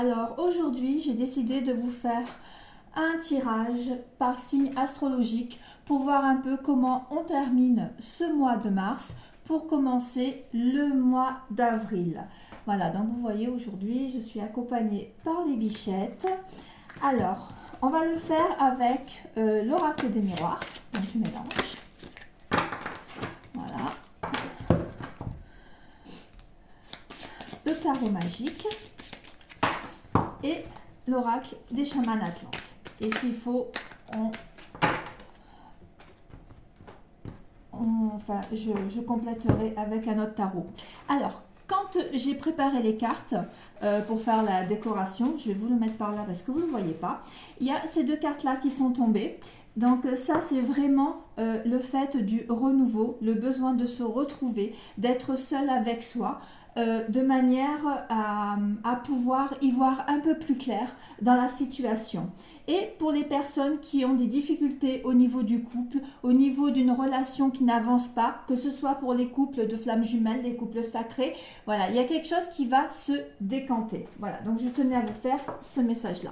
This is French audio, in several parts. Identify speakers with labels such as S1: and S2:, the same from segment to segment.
S1: Alors aujourd'hui, j'ai décidé de vous faire un tirage par signe astrologique pour voir un peu comment on termine ce mois de mars pour commencer le mois d'avril. Voilà, donc vous voyez aujourd'hui, je suis accompagnée par les bichettes. Alors, on va le faire avec l'oracle des miroirs. Donc je mélange. Voilà. Le tarot magique et l'oracle des chamans atlantes. Et s'il faut, je compléterai avec un autre tarot. Alors, quand j'ai préparé les cartes pour faire la décoration, je vais vous le mettre par là parce que vous ne le voyez pas, il y a ces deux cartes-là qui sont tombées. Donc ça, c'est vraiment le fait du renouveau, le besoin de se retrouver, d'être seul avec soi, de manière à pouvoir y voir un peu plus clair dans la situation. Et pour les personnes qui ont des difficultés au niveau du couple, au niveau d'une relation qui n'avance pas, que ce soit pour les couples de flammes jumelles, les couples sacrés, voilà, il y a quelque chose qui va se décanter. Voilà, donc je tenais à vous faire ce message-là.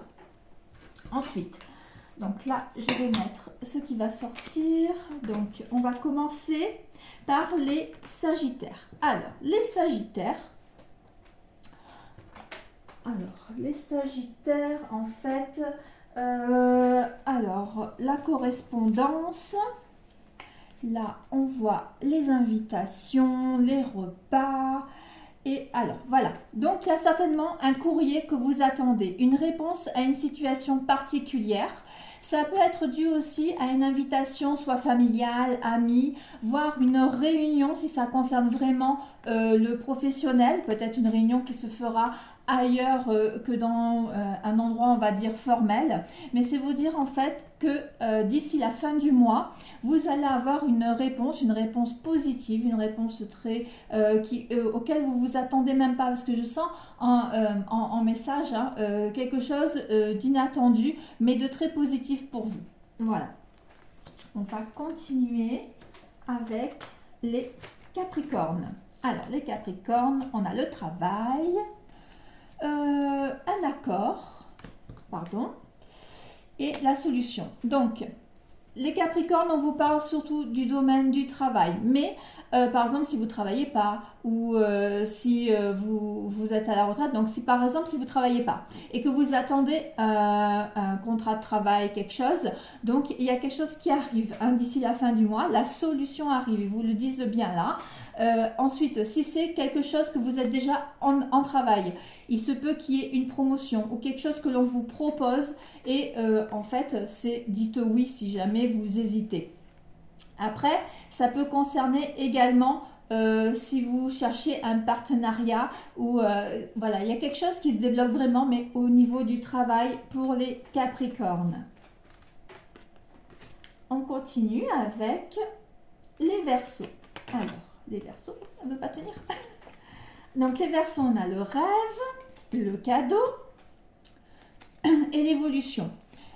S1: Ensuite, donc là, je vais mettre ce qui va sortir. Donc, on va commencer par les Sagittaires. Alors, les Sagittaires, en fait, alors, la correspondance, là, on voit les invitations, les repas. Et alors, voilà. Donc, il y a certainement un courrier que vous attendez, une réponse à une situation particulière. Ça peut être dû aussi à une invitation, soit familiale, amie, voire une réunion si ça concerne vraiment le professionnel. Peut-être une réunion qui se fera ailleurs que dans un endroit, on va dire, formel. Mais c'est vous dire en fait que d'ici la fin du mois, vous allez avoir une réponse positive, une réponse très auquel vous vous attendez même pas, parce que je sens en message quelque chose d'inattendu, mais de très positif pour vous. Voilà. On va continuer avec les Capricornes. Alors, les Capricornes, on a le travail, un accord, et la solution. Donc, les Capricornes, on vous parle surtout du domaine du travail. Mais, par exemple, si vous ne travaillez pas ou si vous êtes à la retraite, donc si par exemple, si vous ne travaillez pas et que vous attendez un contrat de travail, quelque chose, donc il y a quelque chose qui arrive d'ici la fin du mois, la solution arrive, ils vous le disent bien là. Ensuite, si c'est quelque chose que vous êtes déjà en travail, il se peut qu'il y ait une promotion ou quelque chose que l'on vous propose et en fait, c'est dites oui si jamais vous hésitez. Après, ça peut concerner également si vous cherchez un partenariat ou voilà, il y a quelque chose qui se développe vraiment, mais au niveau du travail pour les Capricornes. On continue avec les Verseaux. Alors, les Verseaux, on ne veut pas tenir. Donc les Verseaux, on a le rêve, le cadeau et l'évolution.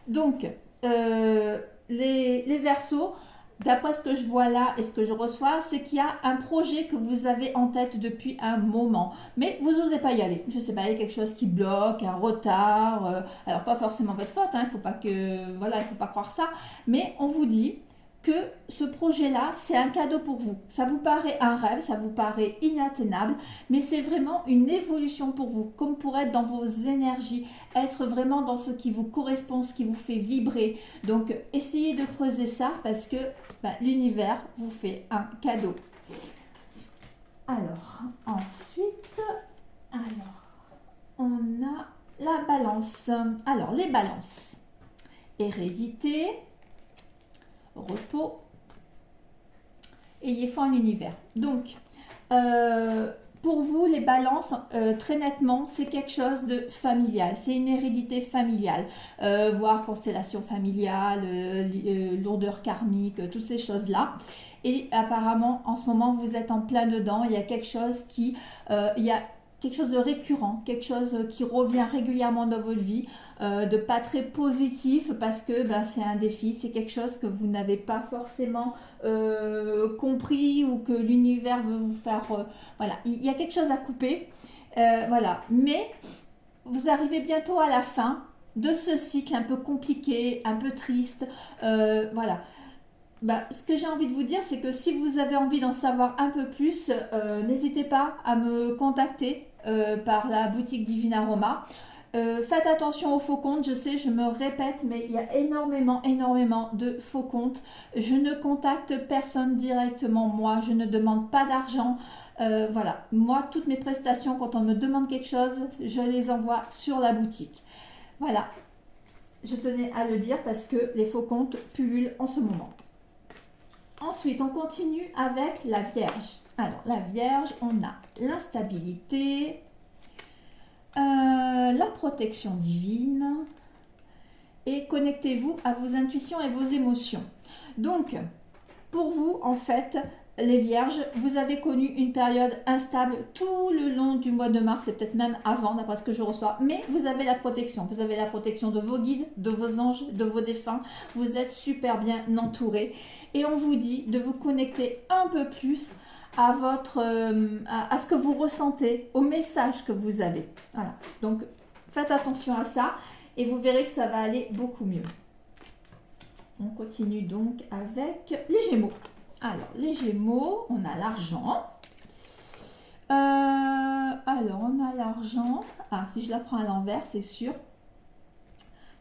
S1: Donc, les Verseaux, d'après ce que je vois là et ce que je reçois, c'est qu'il y a un projet que vous avez en tête depuis un moment. Mais vous n'osez pas y aller. Je ne sais pas, il y a quelque chose qui bloque, un retard. Alors, pas forcément votre faute, il ne faut pas croire ça. Mais on vous dit que ce projet-là, c'est un cadeau pour vous. Ça vous paraît un rêve, ça vous paraît inatteignable, mais c'est vraiment une évolution pour vous, comme pour être dans vos énergies, être vraiment dans ce qui vous correspond, ce qui vous fait vibrer. Donc, essayez de creuser ça parce que l'univers vous fait un cadeau. Alors, ensuite, on a la balance. Alors, les balances. Hérédité, repos, ayez foi en l'univers. Donc, pour vous, les balances, très nettement, c'est quelque chose de familial. C'est une hérédité familiale, voire constellation familiale, lourdeur karmique, toutes ces choses-là. Et apparemment, en ce moment, vous êtes en plein dedans. Il y a quelque chose quelque chose de récurrent, quelque chose qui revient régulièrement dans votre vie, de pas très positif parce que c'est un défi, c'est quelque chose que vous n'avez pas forcément compris ou que l'univers veut vous faire... voilà, il y a quelque chose à couper, voilà. Mais vous arrivez bientôt à la fin de ce cycle un peu compliqué, un peu triste. Voilà. Bah, ce que j'ai envie de vous dire, c'est que si vous avez envie d'en savoir un peu plus, n'hésitez pas à me contacter par la boutique Divine Aroma. Faites attention aux faux comptes, je sais, je me répète, mais il y a énormément de faux comptes. Je ne contacte personne directement, moi, je ne demande pas d'argent. Voilà, moi, toutes mes prestations, quand on me demande quelque chose, je les envoie sur la boutique. Voilà, je tenais à le dire parce que les faux comptes pullulent en ce moment. Ensuite, on continue avec la Vierge. Alors, la Vierge, on a l'instabilité, la protection divine et connectez-vous à vos intuitions et vos émotions. Donc, pour vous, en fait, les Vierges, vous avez connu une période instable tout le long du mois de mars et peut-être même avant, d'après ce que je reçois. Mais vous avez la protection. Vous avez la protection de vos guides, de vos anges, de vos défunts. Vous êtes super bien entourés. Et on vous dit de vous connecter un peu plus à à ce que vous ressentez, au message que vous avez. Voilà. Donc, faites attention à ça et vous verrez que ça va aller beaucoup mieux. On continue donc avec les Gémeaux. Alors, les Gémeaux, on a l'argent. Alors, on a l'argent. Ah, si je la prends à l'envers, c'est sûr.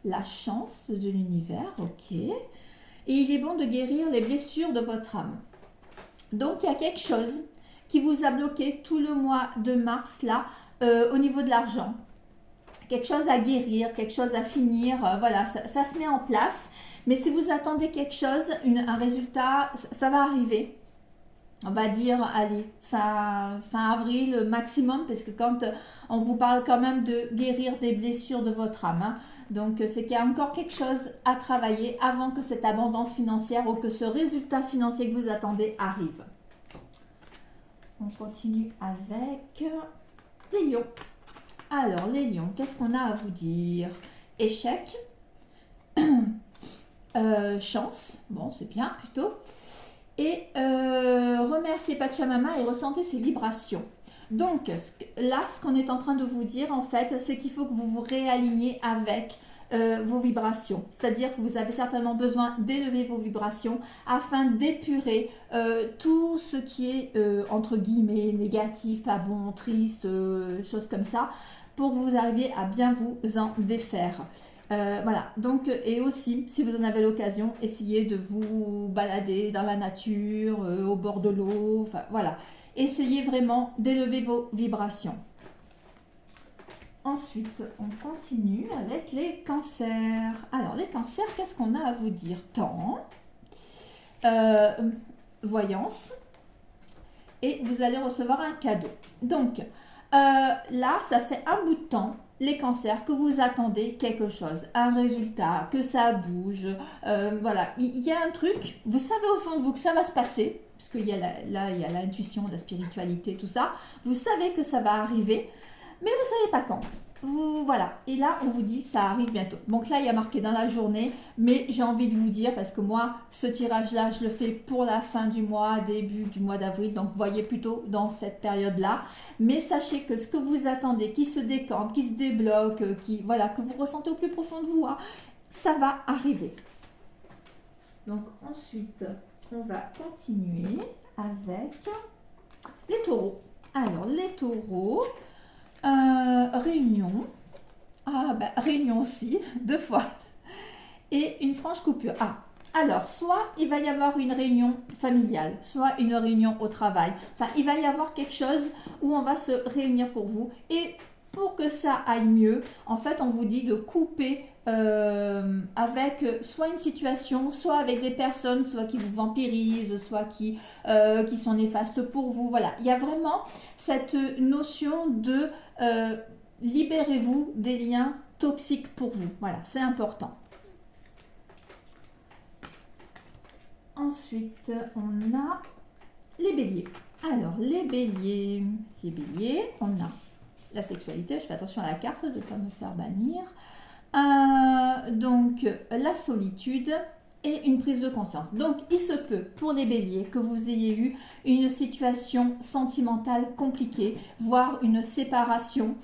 S1: La chance de l'univers, ok. Et il est bon de guérir les blessures de votre âme. Donc, il y a quelque chose qui vous a bloqué tout le mois de mars, là, au niveau de l'argent. Quelque chose à guérir, quelque chose à finir. Voilà, ça se met en place. Mais si vous attendez quelque chose, un résultat, ça va arriver. On va dire, allez, fin avril maximum, parce que quand on vous parle quand même de guérir des blessures de votre âme. Hein, donc, c'est qu'il y a encore quelque chose à travailler avant que cette abondance financière ou que ce résultat financier que vous attendez arrive. On continue avec les lions. Alors, les lions, qu'est-ce qu'on a à vous dire? Échec. Chance, bon c'est bien plutôt, et remerciez Pachamama et ressentez ses vibrations. Donc là, ce qu'on est en train de vous dire en fait, c'est qu'il faut que vous vous réaligniez avec vos vibrations. C'est-à-dire que vous avez certainement besoin d'élever vos vibrations afin d'épurer tout ce qui est entre guillemets négatif, pas bon, triste, choses comme ça, pour que vous arriviez à bien vous en défaire. Voilà, donc, et aussi, si vous en avez l'occasion, essayez de vous balader dans la nature, au bord de l'eau, enfin voilà. Essayez vraiment d'élever vos vibrations. Ensuite, on continue avec les cancers. Alors, les cancers, qu'est-ce qu'on a à vous dire? Temps, voyance, et vous allez recevoir un cadeau. Donc, là, ça fait un bout de temps, les cancers, que vous attendez quelque chose, un résultat, que ça bouge, voilà, il y a un truc, vous savez au fond de vous que ça va se passer, parce qu'il y a là, il y a l'intuition, la spiritualité, tout ça, vous savez que ça va arriver, mais vous ne savez pas quand. Voilà, et là on vous dit ça arrive bientôt. Donc là il y a marqué dans la journée, mais j'ai envie de vous dire, parce que moi ce tirage là je le fais pour la fin du mois, début du mois d'avril, donc voyez plutôt dans cette période là, mais sachez que ce que vous attendez, qui se décante, qui se débloque, voilà, que vous ressentez au plus profond de vous, hein, ça va arriver. Donc ensuite on va continuer avec les taureaux. Alors les taureaux, réunion, réunion aussi, 2 fois, et une franche coupure. Alors, soit il va y avoir une réunion familiale, soit une réunion au travail. Enfin, il va y avoir quelque chose où on va se réunir pour vous. Et pour que ça aille mieux, en fait, on vous dit de couper avec soit une situation, soit avec des personnes, soit qui vous vampirisent, soit qui sont néfastes pour vous. Voilà, il y a vraiment cette notion de libérez-vous des liens toxiques pour vous. Voilà, c'est important. Ensuite, on a les béliers. Alors, les béliers, on a la sexualité. Je fais attention à la carte de ne pas me faire bannir. Donc, la solitude et une prise de conscience. Donc, il se peut pour les béliers que vous ayez eu une situation sentimentale compliquée, voire une séparation,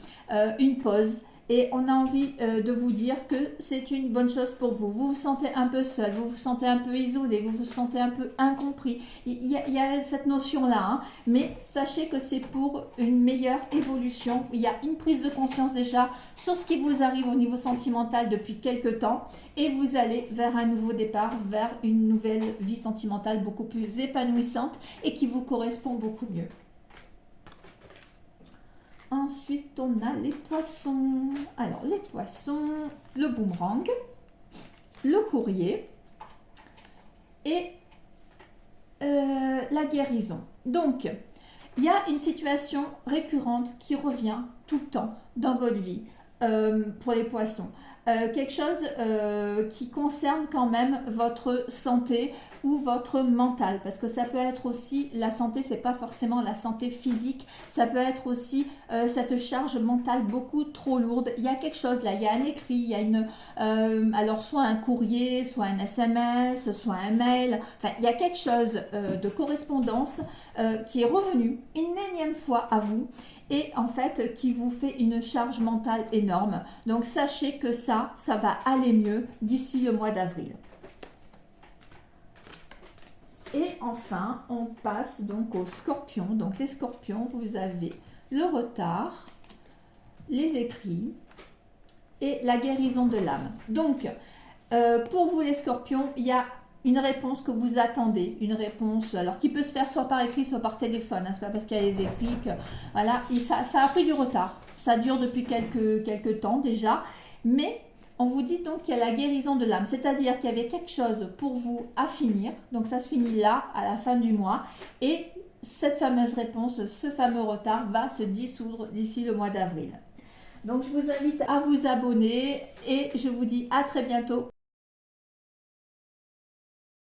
S1: une pause. et on a envie de vous dire que c'est une bonne chose pour vous. Vous vous sentez un peu seul, vous vous sentez un peu isolé, vous vous sentez un peu incompris. Il y a cette notion-là, hein, mais sachez que c'est pour une meilleure évolution. Il y a une prise de conscience déjà sur ce qui vous arrive au niveau sentimental depuis quelque temps et vous allez vers un nouveau départ, vers une nouvelle vie sentimentale beaucoup plus épanouissante et qui vous correspond beaucoup mieux. Ensuite, on a les poissons. Alors, les poissons, le boomerang, le courrier et la guérison. Donc, il y a une situation récurrente qui revient tout le temps dans votre vie pour les poissons. Quelque chose qui concerne quand même votre santé ou votre mental, parce que ça peut être aussi la santé, c'est pas forcément la santé physique, ça peut être aussi cette charge mentale beaucoup trop lourde. Il y a quelque chose là, il y a un écrit, il y a une alors soit un courrier, soit un SMS, soit un mail, enfin il y a quelque chose de correspondance qui est revenu une énième fois à vous et en fait qui vous fait une charge mentale énorme. Donc sachez que ça va aller mieux d'ici le mois d'avril. Et enfin, on passe donc aux scorpions. Donc les scorpions, vous avez le retard, les écrits et la guérison de l'âme. Donc pour vous les scorpions, il y a une réponse que vous attendez, une réponse alors qui peut se faire soit par écrit, soit par téléphone. Hein, c'est pas parce qu'il y a les écrits que voilà, et ça a pris du retard. Ça dure depuis quelques temps déjà, mais on vous dit donc qu'il y a la guérison de l'âme, c'est-à-dire qu'il y avait quelque chose pour vous à finir. Donc ça se finit là, à la fin du mois, et cette fameuse réponse, ce fameux retard va se dissoudre d'ici le mois d'avril. Donc je vous invite à vous abonner et je vous dis à très bientôt.